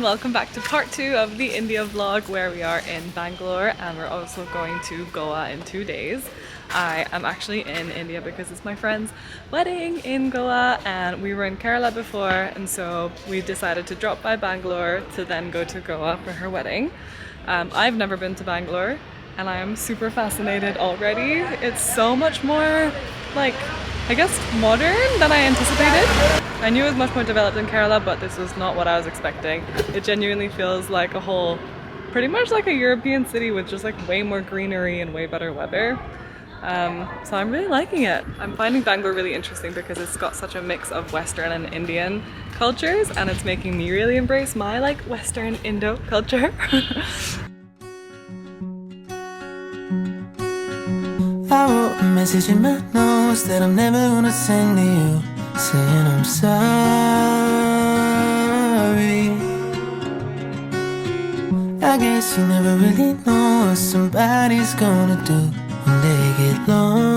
everyone, welcome back to part 2 of the India vlog where we are in Bangalore and we're also going to Goa in 2 days. I am actually in India because it's my friend's wedding in Goa and we were in Kerala before, and so we decided to drop by Bangalore to then go to Goa for her wedding. I've never been to Bangalore and I am super fascinated already. It's so much more like, I guess, modern than I anticipated. I knew it was much more developed in Kerala, but this was not what I was expecting. It genuinely feels like a whole, pretty much like a European city with just like way more greenery and way better weather. So I'm really liking it. I'm finding Bangalore really interesting because it's got such a mix of Western and Indian cultures, and it's making me really embrace my like Western Indo culture. I wrote a message in my notes that I'm never gonna send to you, saying I'm sorry. I guess you never really know what somebody's gonna do when they get lonely.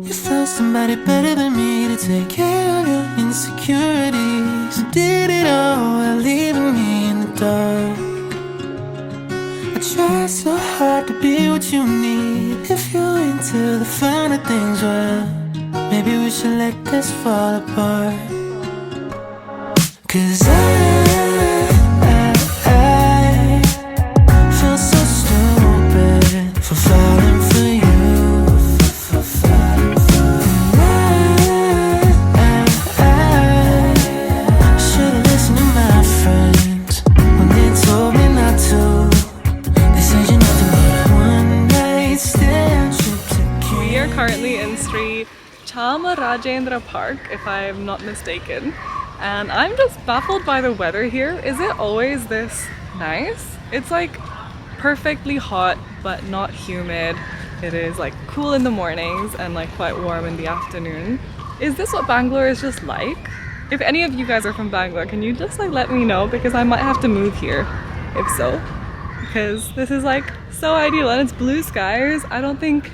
You found somebody better than me to take care of your insecurities. You did it all while leaving me in the dark. I try so hard to be what you need. If you're into the finer things, well, maybe we should let this fall apart. 'Cause I feel so stupid for falling for you. I should've listened to my friends when they told me not to. We are currently in Sri Chamarajendra Park, if I'm not mistaken, and I'm just baffled by the weather here. Is it always this nice? It's like perfectly hot but not humid. It is like cool in the mornings and like quite warm in the afternoon. Is this what Bangalore is just like? If any of you guys are from Bangalore, can you just like let me know, because I might have to move here if so, because this is like so ideal and it's blue skies. I don't think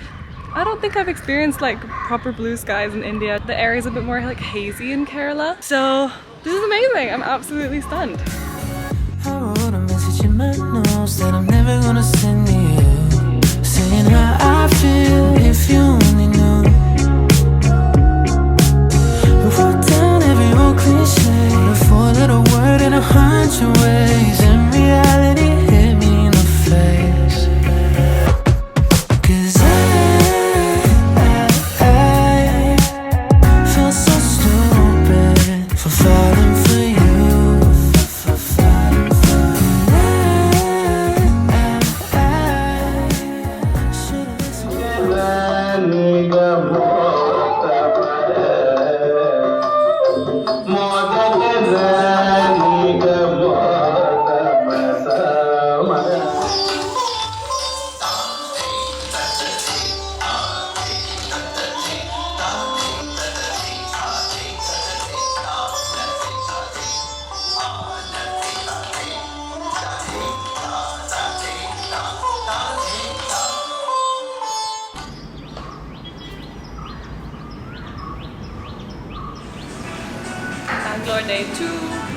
I've experienced like proper blue skies in India. The air is a bit more like hazy in Kerala. So this is amazing. I'm absolutely stunned. I wrote a message in my notes that I'm never gonna send to you, saying how I feel if you only knew. We wrote down every old cliche, a four-letter word in 100 ways, and reality hit me in the face. 'Cause I feel so stupid for falling for you. Bangalore day 2.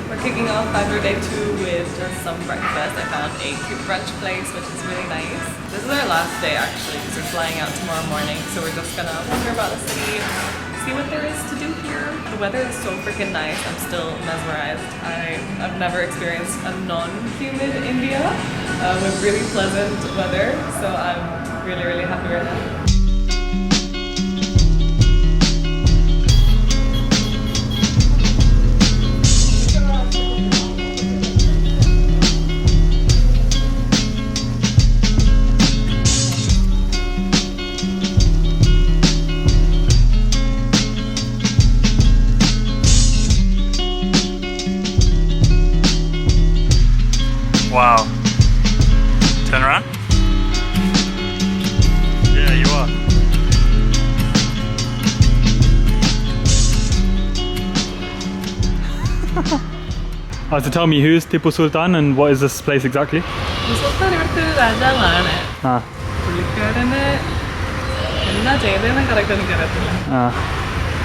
We're kicking off Bangalore day 2 with just some breakfast. I found a cute brunch place which is really nice. This is our last day actually because we're flying out tomorrow morning, so we're just gonna wander about the city, see what there is to do here. The weather is so freaking nice. I'm still mesmerized. I've never experienced a non-humid India with really pleasant weather, so I'm really happy right now. Wow. Turn around. Yeah, you are. So tell me, who's Tipu Sultan and what is this place exactly? Sultan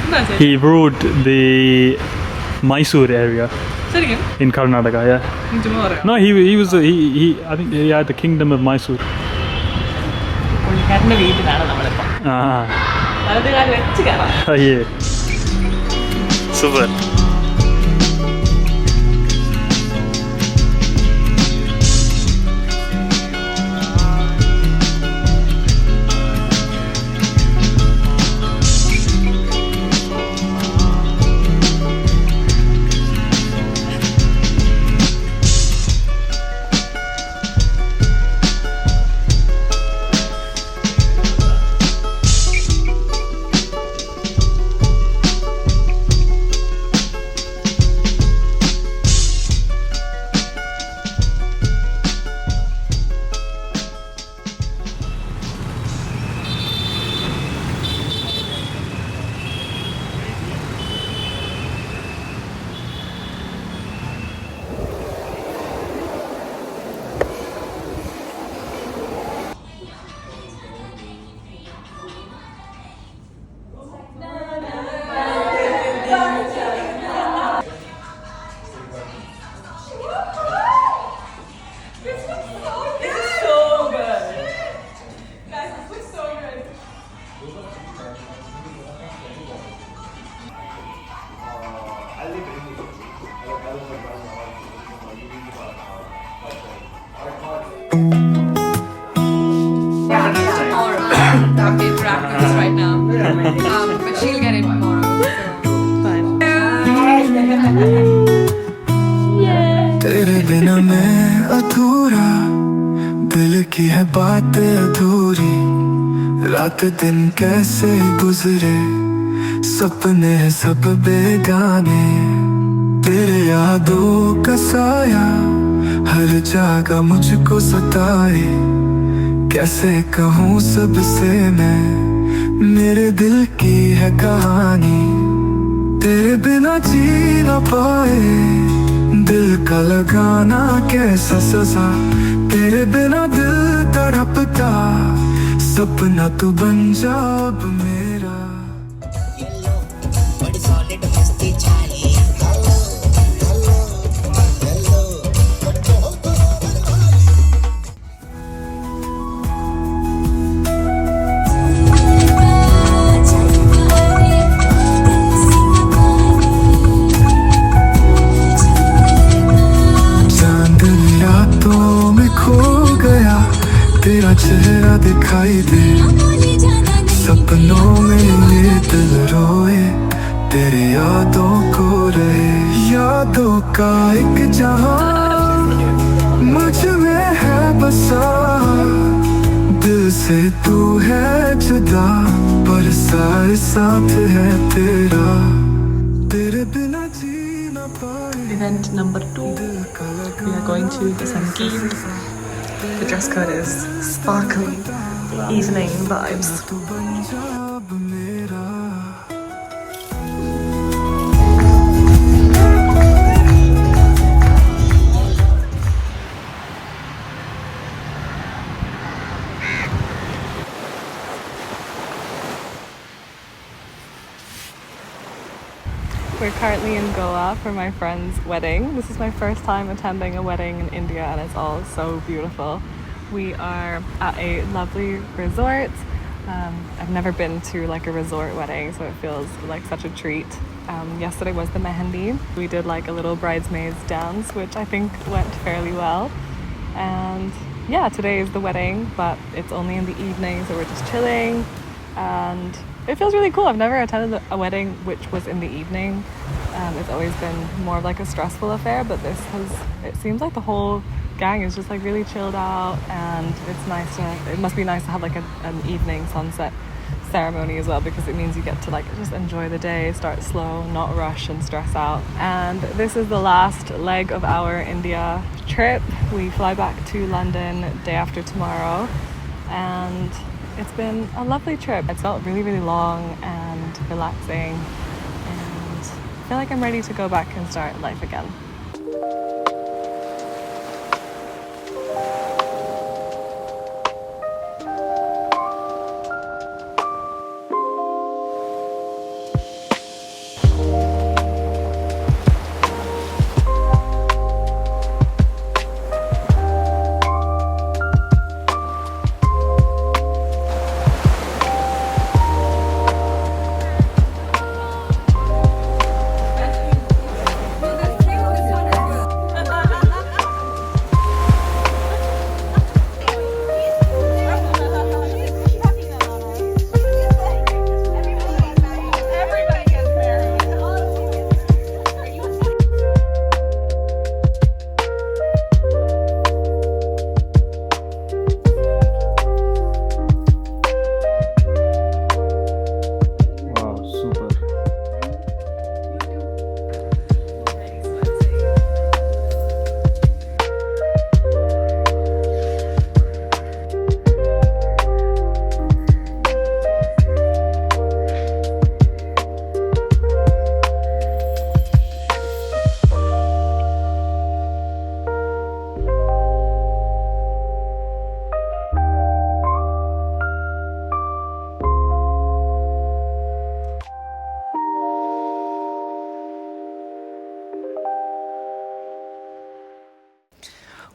No, say He ruled the Mysore area it again. in Karnataka. Yeah. Tomorrow. No, he was he I think he had the kingdom of Mysore. പുള്ളിക്കാരൻ്റെ വീട്ടിലാണ് നമ്മളിപ്പോൾ. Ah. വലത് കാല് വെച്ച് കയറാം. Yeah. Super. That we practice right now. But she'll get it tomorrow. Fine. तेरे बिना मैं अधूरा, दिल की है बात अधूरी, रात दिन कैसे गुजरे, सपने हैं सब बेगाने, तेरे यादों का साया हर जगह मुझको सताए, कैसे कहूँ सबसे मैं मेरे दिल की है कहानी, तेरे बिना जी न पाए, दिल का लगाना कैसा सजा, तेरे बिना दिल तड़पता, सपना तू बन जा अब मेरा। तेरा चेहरा दिखाई दे, सपनों में ये दिल रोए, तेरे यादों को रहे, यादों का एक जहां मुझ में है बसा, दिल से तू है जुदा, पर सारे साथ है तेरा, तेरे बिना जी न पाए। Event number 2. We are going to the Sangeet. The dress code is sparkly, evening vibes. We're currently in Goa for my friend's wedding. This is my first time attending a wedding in India and it's all so beautiful. We are at a lovely resort. I've never been to like a resort wedding, so it feels like such a treat. Yesterday was the mehendi. We did like a little bridesmaids dance, which I think went fairly well. And yeah, today is the wedding, but it's only in the evening, so we're just chilling. And it feels really cool. I've never attended a wedding which was in the evening. It's always been more of like a stressful affair, but it seems like the whole gang is just like really chilled out, and it must be nice to have like an evening sunset ceremony as well, because it means you get to like just enjoy the day, start slow, not rush and stress out. And this is the last leg of our India trip. We fly back to London day after tomorrow, and it's been a lovely trip. It felt really, really long and relaxing, and I feel like I'm ready to go back and start life again.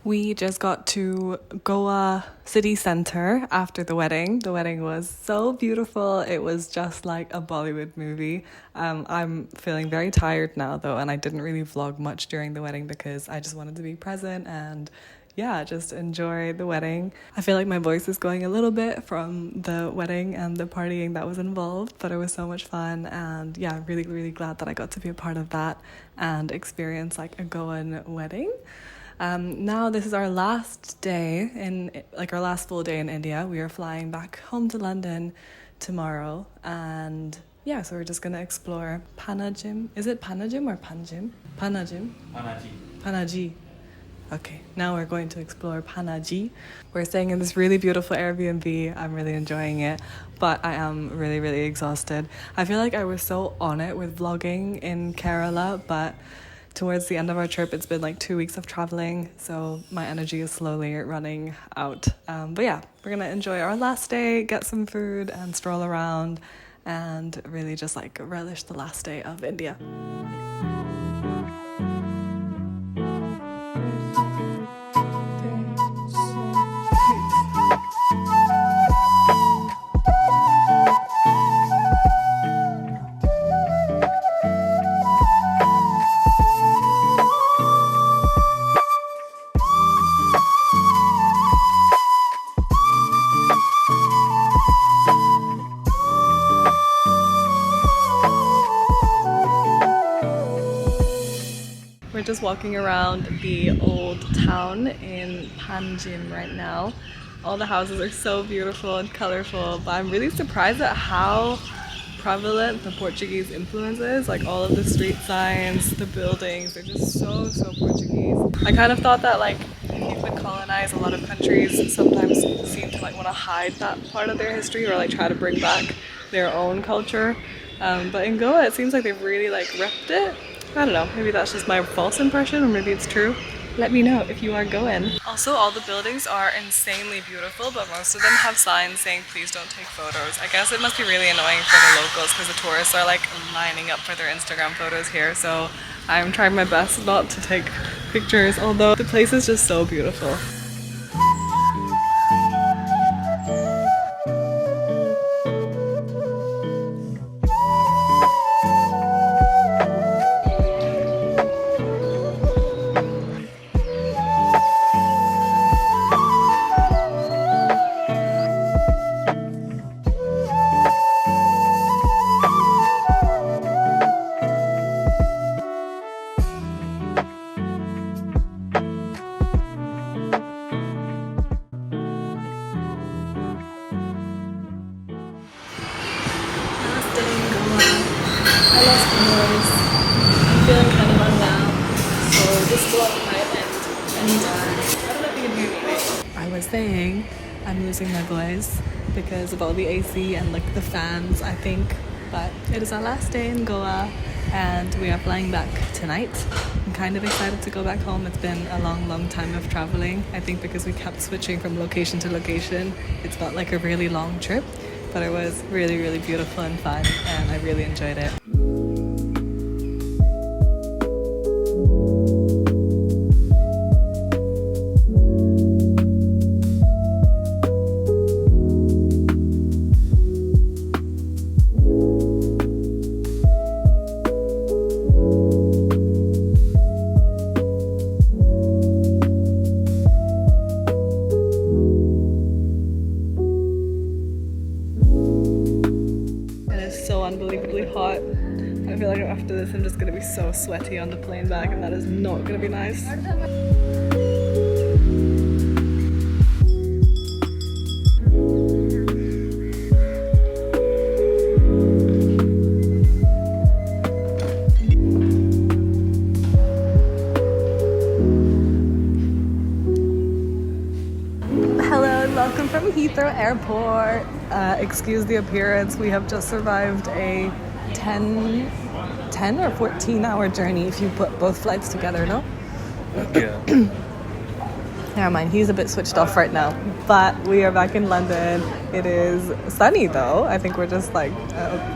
We just got to Goa city center after the wedding. The wedding was so beautiful. It was just like a Bollywood movie. I'm feeling very tired now though, and I didn't really vlog much during the wedding because I just wanted to be present and yeah, just enjoy the wedding. I feel like my voice is going a little bit from the wedding and the partying that was involved, but it was so much fun. And yeah, really, really glad that I got to be a part of that and experience like a Goan wedding. Now this is our last day our last full day in India. We are flying back home to London tomorrow, and yeah, so we're just gonna explore Panjim. Is it Panjim or Panjim? Panjim. Panaji. Okay, now we're going to explore Panaji. We're staying in this really beautiful Airbnb. I'm really enjoying it, but I am really, really exhausted. I feel like I was so on it with vlogging in Kerala, but towards the end of our trip, it's been like 2 weeks of traveling, so my energy is slowly running out. But yeah, we're gonna enjoy our last day, get some food and stroll around and really just like relish the last day of India. We're just walking around the old town in Panjim right now. All the houses are so beautiful and colorful, but I'm really surprised at how prevalent the Portuguese influence is. Like all of the street signs, the buildings, they're just so Portuguese. I kind of thought that like if you've been colonized, a lot of countries sometimes seem to like want to hide that part of their history or like try to bring back their own culture. But in Goa, it seems like they've really like repped it. I don't know, maybe that's just my false impression or maybe it's true. Let me know if you are going. Also, all the buildings are insanely beautiful, but most of them have signs saying please don't take photos. I guess it must be really annoying for the locals because the tourists are like lining up for their Instagram photos here, so I'm trying my best not to take pictures, although the place is just so beautiful. I lost the noise. I'm feeling kind of unwell, so just go outside and I don't know if you can hear me. I was saying I'm losing my voice because of all the AC and like the fans, I think. But it is our last day in Goa and we are flying back tonight. I'm kind of excited to go back home. It's been a long time of traveling. I think because we kept switching from location to location, it's felt like a really long trip. But it was really beautiful and fun and I really enjoyed it. Unbelievably hot. I feel like after this I'm just gonna be so sweaty on the plane back and that is not gonna be nice. Hello and welcome from Heathrow Airport. Excuse the appearance, we have just survived a 10 or 14 hour journey if you put both flights together, no? Yeah. Never mind, he's a bit switched off right now. But we are back in London. It is sunny though. I think we're just like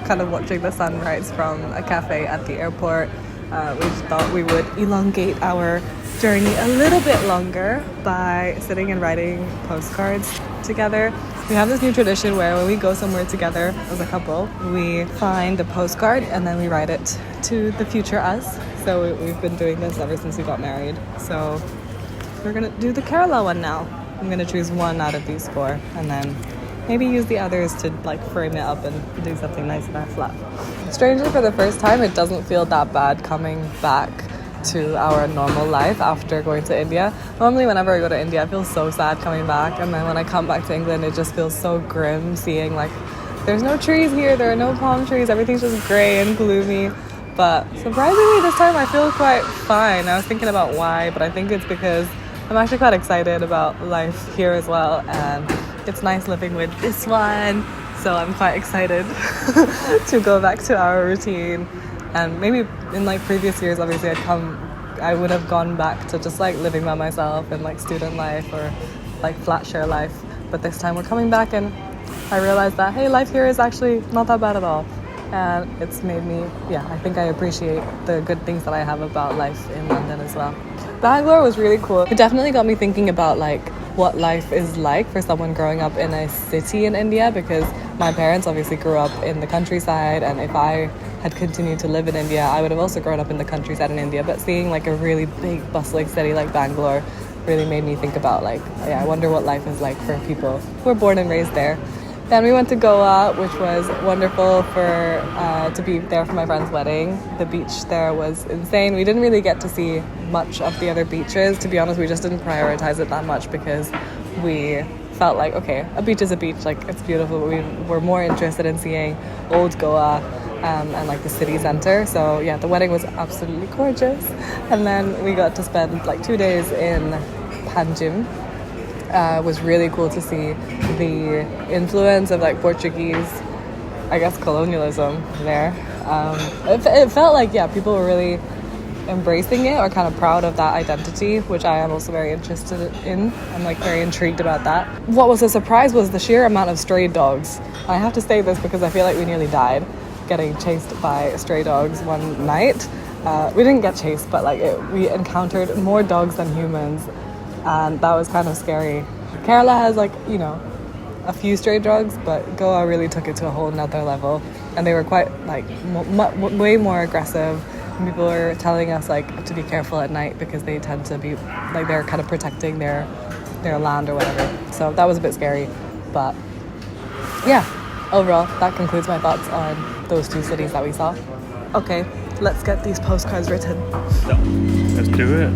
kind of watching the sunrise from a cafe at the airport. We just thought we would elongate our journey a little bit longer by sitting and writing postcards together. We have this new tradition where when we go somewhere together as a couple, we find a postcard and then we write it to the future us. So we've been doing this ever since we got married. So we're gonna do the Kerala one now. I'm gonna choose one out of these 4 and then maybe use the others to like frame it up and do something nice in our flat. Strangely, for the first time, it doesn't feel that bad coming back to our normal life after going to India. Normally whenever I go to India I feel so sad coming back, and then when I come back to England it just feels so grim seeing like there's no trees here, there are no palm trees, everything's just grey and gloomy. But surprisingly this time I feel quite fine. I was thinking about why, but I think it's because I'm actually quite excited about life here as well, and it's nice living with this one, so I'm quite excited to go back to our routine. And maybe in like previous years, obviously I would have gone back to just like living by myself and like student life or like flat share life. But this time we're coming back and I realized that, hey, life here is actually not that bad at all. And it's made me, I think I appreciate the good things that I have about life in London as well. Bangalore was really cool. It definitely got me thinking about like what life is like for someone growing up in a city in India, because my parents obviously grew up in the countryside, and if I had continued to live in India I would have also grown up in the countryside in India. But seeing like a really big bustling city like Bangalore really made me think about like, I wonder what life is like for people who were born and raised there. Then we went to Goa, which was wonderful to be there for my friend's wedding. The beach there was insane. We didn't really get to see much of the other beaches. To be honest, we just didn't prioritize it that much because we felt like, okay, a beach is a beach, like it's beautiful. We were more interested in seeing old Goa and like the city center. So yeah, the wedding was absolutely gorgeous. And then we got to spend like 2 days in Panjim. Was really cool to see the influence of like Portuguese, I guess, colonialism there. It felt like, people were really embracing it or kind of proud of that identity, which I am also very interested in. I'm like very intrigued about that. What was a surprise was the sheer amount of stray dogs. And I have to say this because I feel like we nearly died getting chased by stray dogs one night. We didn't get chased, but like we encountered more dogs than humans. And that was kind of scary. Kerala has like, a few stray dogs, but Goa really took it to a whole nother level. And they were quite like way more aggressive. And people were telling us like to be careful at night because they tend to be like, they're kind of protecting their land or whatever. So that was a bit scary. But yeah, overall, that concludes my thoughts on those 2 cities that we saw. Okay, let's get these postcards written. So, let's do it.